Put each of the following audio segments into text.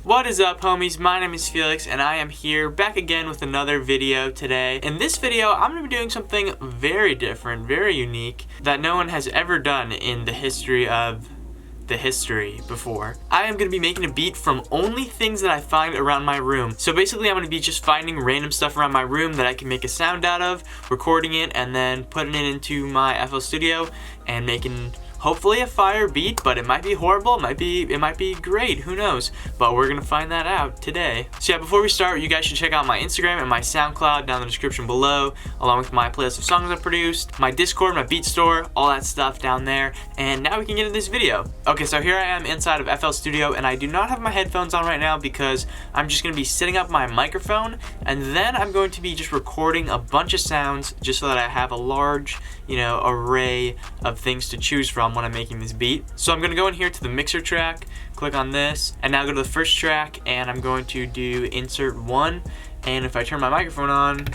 What is up, homies? My name is Felix and I am here back again with another video today. In this video, I'm going to be doing something very different, very unique, that no one has ever done in the history of the history before. I am going to be making a beat from only things that I find around my room. So basically I'm going to be just finding random stuff around my room that I can make a sound out of, recording it, and then putting it into my FL Studio and making hopefully a fire beat, but it might be horrible, it might be great, who knows, but we're gonna find that out today. So yeah, before we start, you guys should check out my Instagram and my SoundCloud down in the description below, along with my playlist of songs I've produced, my Discord, my beat store, all that stuff down there. And now we can get into this video. Okay, so here I am inside of FL Studio, and I do not have my headphones on right now because I'm just gonna be setting up my microphone, and then I'm going to be just recording a bunch of sounds just so that I have a large, array of things to choose from when I'm making this beat. So I'm going to go in here to the mixer track, click on this, and now go to the first track, and I'm going to do insert 1, and if I turn my microphone on,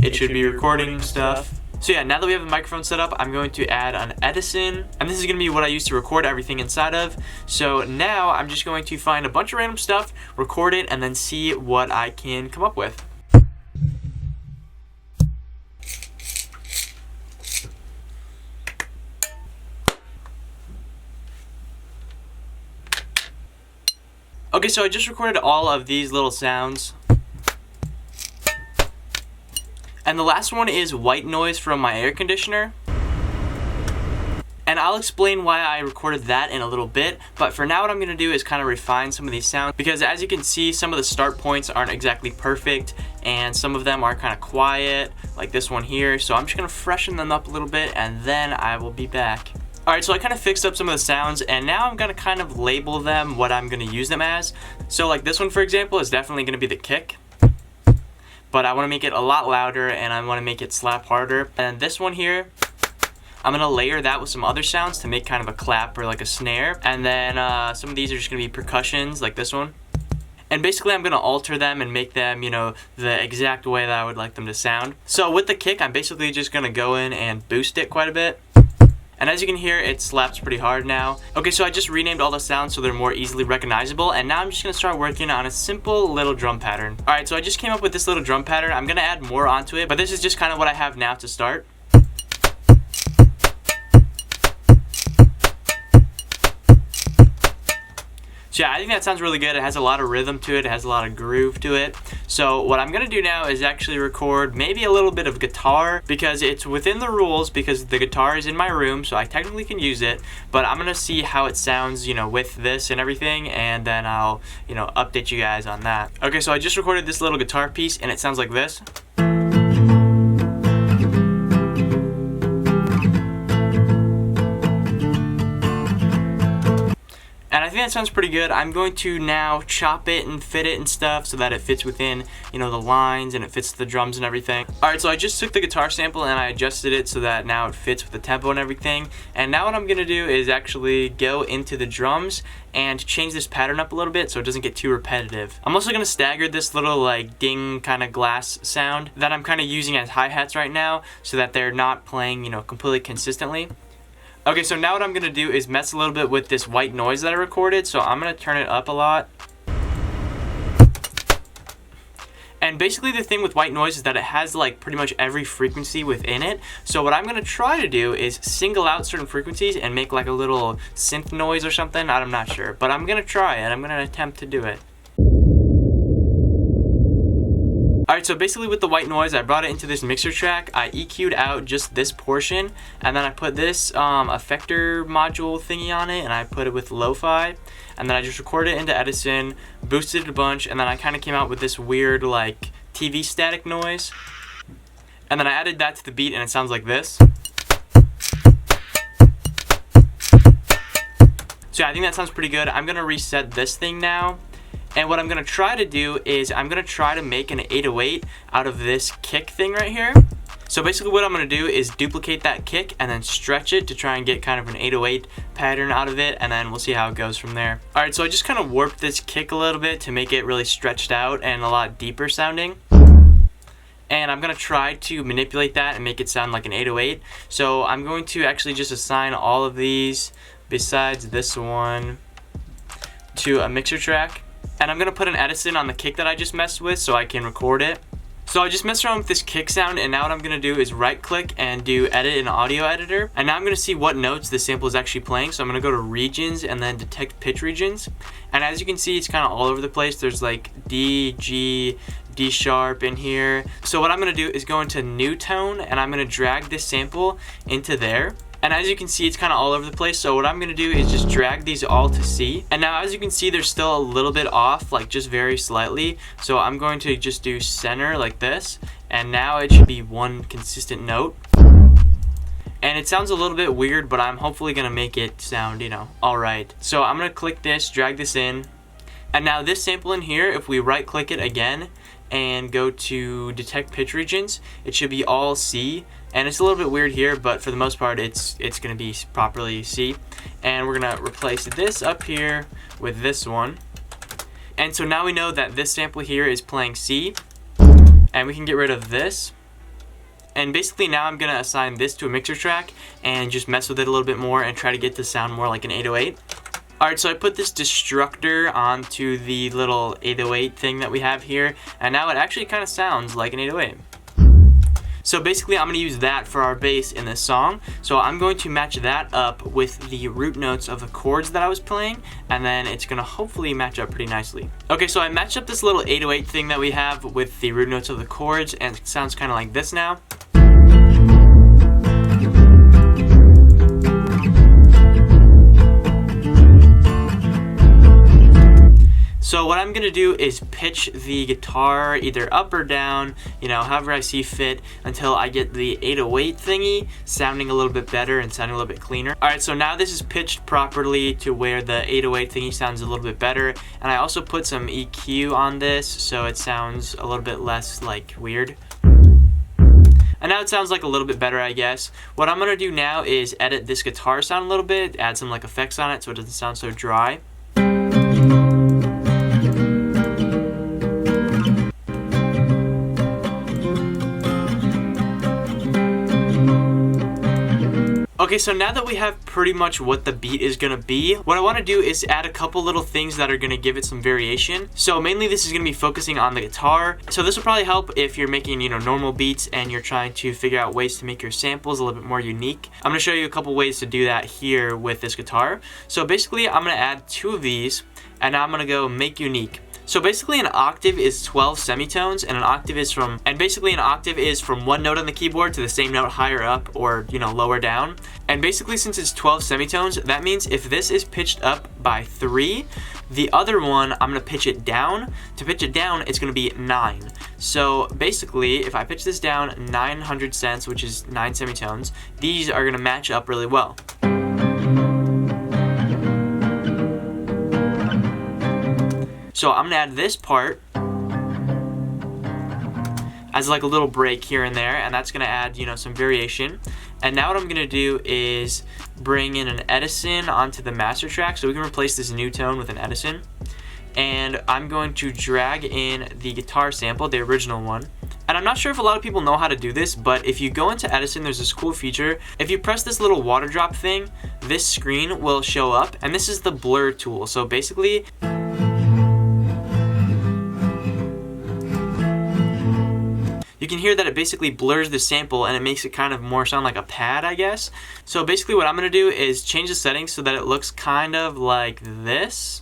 it should be recording stuff. So yeah, now that we have the microphone set up, I'm going to add an Edison, and this is going to be what I use to record everything inside of. So now I'm just going to find a bunch of random stuff, record it, and then see what I can come up with. Okay, so I just recorded all of these little sounds. And the last one is white noise from my air conditioner. And I'll explain why I recorded that in a little bit, but for now what I'm going to do is kind of refine some of these sounds, because as you can see, some of the start points aren't exactly perfect, and some of them are kind of quiet, like this one here, so I'm just going to freshen them up a little bit, and then I will be back. Alright, so I kind of fixed up some of the sounds, and now I'm going to kind of label them what I'm going to use them as. So like this one, for example, is definitely going to be the kick, but I want to make it a lot louder, and I want to make it slap harder. And this one here, I'm going to layer that with some other sounds to make kind of a clap or like a snare. And then some of these are just going to be percussions, like this one. And basically I'm going to alter them and make them, the exact way that I would like them to sound. So with the kick, I'm basically just going to go in and boost it quite a bit. And as you can hear, it slaps pretty hard now. Okay, so I just renamed all the sounds so they're more easily recognizable, and now I'm just going to start working on a simple little drum pattern. Alright, so I just came up with this little drum pattern. I'm going to add more onto it, but this is just kind of what I have now to start. So yeah, I think that sounds really good. It has a lot of rhythm to it. It has a lot of groove to it. So what I'm going to do now is actually record maybe a little bit of guitar, because it's within the rules, because the guitar is in my room, so I technically can use it. But I'm going to see how it sounds, with this and everything, and then I'll, update you guys on that. Okay, so I just recorded this little guitar piece, and it sounds like this. And I think that sounds pretty good. I'm going to now chop it and fit it and stuff so that it fits within, the lines, and it fits the drums and everything. Alright, so I just took the guitar sample and I adjusted it so that now it fits with the tempo and everything. And now what I'm going to do is actually go into the drums and change this pattern up a little bit so it doesn't get too repetitive. I'm also going to stagger this little like ding kind of glass sound that I'm kind of using as hi-hats right now so that they're not playing, completely consistently. Okay, so now what I'm going to do is mess a little bit with this white noise that I recorded, so I'm going to turn it up a lot. And basically the thing with white noise is that it has like pretty much every frequency within it. So what I'm going to try to do is single out certain frequencies and make like a little synth noise or something. I'm not sure, but I'm going to try it. I'm going to attempt to do it. Alright, so basically with the white noise, I brought it into this mixer track. I EQ'd out just this portion, and then I put this effector module thingy on it, and I put it with lo-fi, and then I just recorded it into Edison, boosted it a bunch, and then I kind of came out with this weird like TV static noise, and then I added that to the beat, and it sounds like this. So yeah, I think that sounds pretty good. I'm gonna reset this thing now. And what I'm going to try to do is I'm going to try to make an 808 out of this kick thing right here. So basically what I'm going to do is duplicate that kick and then stretch it to try and get kind of an 808 pattern out of it, and then we'll see how it goes from there. Alright, so I just kind of warped this kick a little bit to make it really stretched out and a lot deeper sounding. And I'm going to try to manipulate that and make it sound like an 808. So I'm going to actually just assign all of these, besides this one, to a mixer track. And I'm gonna put an Edison on the kick that I just messed with so I can record it. So I just messed around with this kick sound, and now what I'm gonna do is right click and do edit in audio editor. And now I'm gonna see what notes this sample is actually playing. So I'm gonna go to regions and then detect pitch regions. And as you can see, it's kind of all over the place. There's like D, G, D sharp in here. So what I'm gonna do is go into new tone, and I'm gonna drag this sample into there. And as you can see, it's kind of all over the place. So what I'm gonna do is just drag these all to C. And now as you can see, they're still a little bit off, like just very slightly. So I'm going to just do center like this. And now it should be one consistent note. And it sounds a little bit weird, but I'm hopefully gonna make it sound, you know, all right. So I'm gonna click this, drag this in. And now this sample in here, if we right click it again and go to detect pitch regions, it should be all C. And it's a little bit weird here, but for the most part, it's gonna be properly C. And we're gonna replace this up here with this one. And so now we know that this sample here is playing C, and we can get rid of this. And basically now I'm gonna assign this to a mixer track and just mess with it a little bit more and try to get this sound more like an 808. Alright, so I put this destructor onto the little 808 thing that we have here, and now it actually kind of sounds like an 808. So basically I'm going to use that for our bass in this song. So I'm going to match that up with the root notes of the chords that I was playing, and then it's going to hopefully match up pretty nicely. Okay, so I matched up this little 808 thing that we have with the root notes of the chords, and it sounds kind of like this now. So what I'm gonna do is pitch the guitar either up or down, you know, however I see fit, until I get the 808 thingy sounding a little bit better and sounding a little bit cleaner. Alright, so now this is pitched properly to where the 808 thingy sounds a little bit better. And I also put some EQ on this so it sounds a little bit less like weird. And now it sounds like a little bit better, I guess. What I'm gonna do now is edit this guitar sound a little bit, add some like effects on it so it doesn't sound so dry. Okay, so now that we have pretty much what the beat is gonna be, what I wanna do is add a couple little things that are gonna give it some variation. So mainly this is gonna be focusing on the guitar. So this will probably help if you're making, you know, normal beats and you're trying to figure out ways to make your samples a little bit more unique. I'm gonna show you a couple ways to do that here with this guitar. So basically I'm gonna add 2 of these, and now I'm gonna go make unique. So basically an octave is 12 semitones, and an octave is from one note on the keyboard to the same note higher up or, you know, lower down. And basically since it's 12 semitones, that means if this is pitched up by 3, the other one I'm gonna pitch it down. To pitch it down, it's gonna be 9. So basically if I pitch this down 900 cents, which is 9 semitones, these are gonna match up really well. So I'm gonna add this part as like a little break here and there, and that's gonna add, you know, some variation. And now what I'm gonna do is bring in an Edison onto the master track, so we can replace this new tone with an Edison. And I'm going to drag in the guitar sample, the original one. And I'm not sure if a lot of people know how to do this, but if you go into Edison, there's this cool feature. If you press this little water drop thing, this screen will show up, and this is the blur tool. So basically, you can hear that it basically blurs the sample and it makes it kind of more sound like a pad, I guess. So basically what I'm gonna do is change the settings so that it looks kind of like this.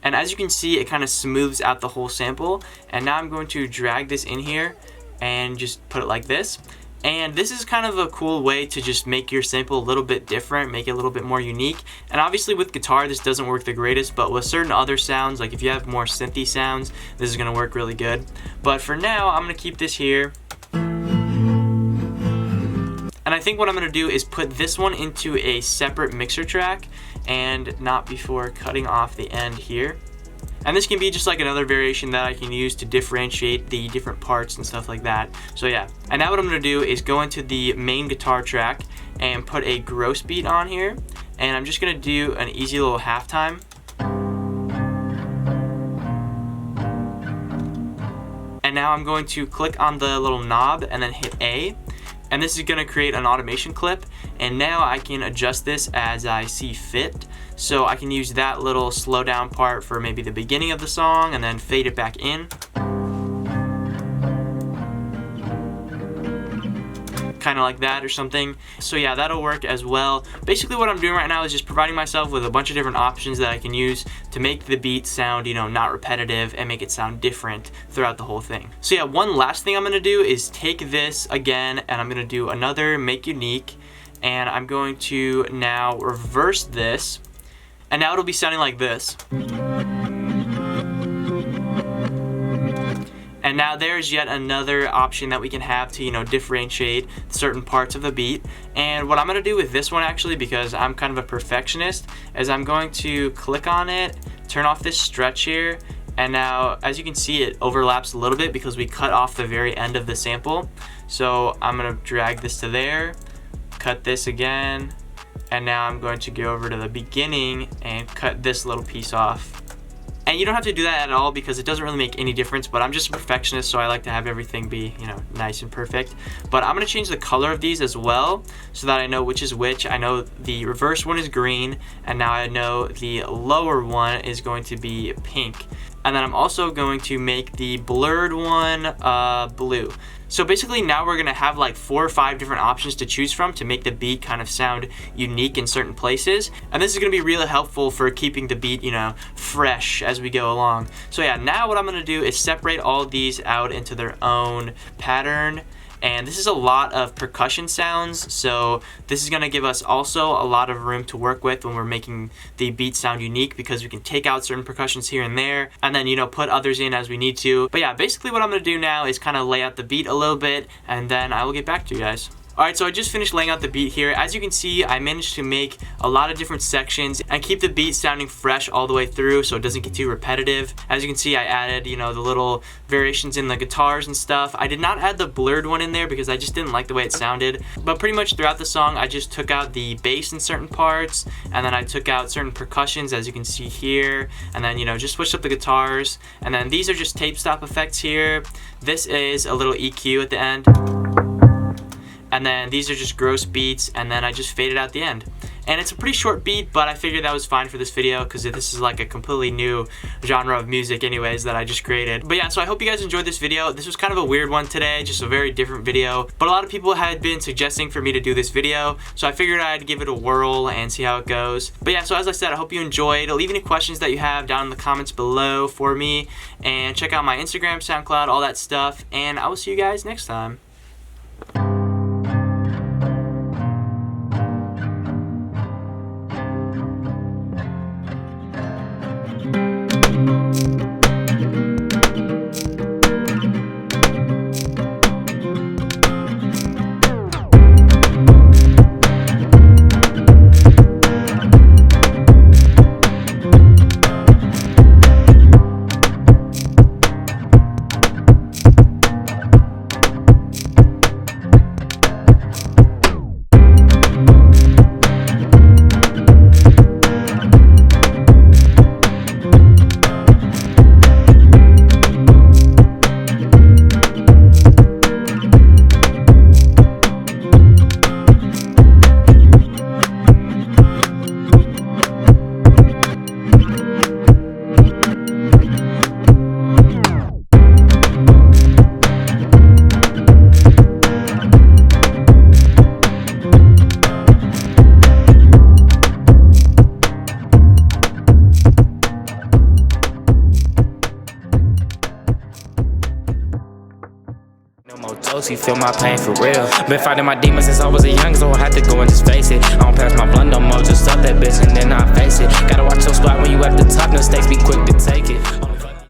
And as you can see, it kind of smooths out the whole sample. And now I'm going to drag this in here and just put it like this. And this is kind of a cool way to just make your sample a little bit different, make it a little bit more unique. And obviously with guitar, this doesn't work the greatest, but with certain other sounds, like if you have more synthy sounds, this is gonna work really good. But for now, I'm gonna keep this here. And I think what I'm gonna do is put this one into a separate mixer track and not before cutting off the end here. And this can be just like another variation that I can use to differentiate the different parts and stuff like that. So yeah, and now what I'm gonna do is go into the main guitar track and put a gross beat on here. And I'm just gonna do an easy little halftime. And now I'm going to click on the little knob and then hit A. and this is going to create an automation clip, and now I can adjust this as I see fit. So I can use that little slow down part for maybe the beginning of the song and then fade it back in, kind of like that or something. So yeah, that'll work as well. Basically what I'm doing right now is just providing myself with a bunch of different options that I can use to make the beat sound, you know, not repetitive and make it sound different throughout the whole thing. So yeah, one last thing I'm gonna do is take this again and I'm gonna do another make unique, and I'm going to now reverse this, and now it'll be sounding like this. And now there's yet another option that we can have to, you know, differentiate certain parts of the beat. And what I'm gonna do with this one, actually, because I'm kind of a perfectionist, is I'm going to click on it, turn off this stretch here, and now as you can see it overlaps a little bit because we cut off the very end of the sample. So I'm gonna drag this to there, cut this again, and now I'm going to go over to the beginning and cut this little piece off. And you don't have to do that at all because it doesn't really make any difference, but I'm just a perfectionist, so I like to have everything be, you know, nice and perfect. But I'm gonna change the color of these as well so that I know which is which. I know the reverse one is green, and now I know the lower one is going to be pink. And then I'm also going to make the blurred one blue. So basically now we're gonna have like 4 or 5 different options to choose from to make the beat kind of sound unique in certain places. And this is gonna be really helpful for keeping the beat, you know, fresh as we go along. So yeah, now what I'm gonna do is separate all of these out into their own pattern. And this is a lot of percussion sounds, so this is gonna give us also a lot of room to work with when we're making the beat sound unique, because we can take out certain percussions here and there and then, you know, put others in as we need to. But yeah, basically what I'm gonna do now is kind of lay out the beat a little bit, and then I will get back to you guys. Alright, so I just finished laying out the beat here. As you can see, I managed to make a lot of different sections and keep the beat sounding fresh all the way through so it doesn't get too repetitive. As you can see, I added, you know, the little variations in the guitars and stuff. I did not add the blurred one in there because I just didn't like the way it sounded. But pretty much throughout the song, I just took out the bass in certain parts, and then I took out certain percussions, as you can see here, and then, you know, just switched up the guitars. And then these are just tape stop effects here. This is a little EQ at the end. And then these are just gross beats, and then I just faded out the end. And it's a pretty short beat, but I figured that was fine for this video because this is like a completely new genre of music anyways that I just created. But yeah, so I hope you guys enjoyed this video. This was kind of a weird one today, just a very different video. But a lot of people had been suggesting for me to do this video, so I figured I'd give it a whirl and see how it goes. But yeah, so as I said, I hope you enjoyed. Leave any questions that you have down in the comments below for me, and check out my Instagram, SoundCloud, all that stuff, and I will see you guys next time. You feel my pain for real. Been fighting my demons since I was a young, so I had to go and just face it.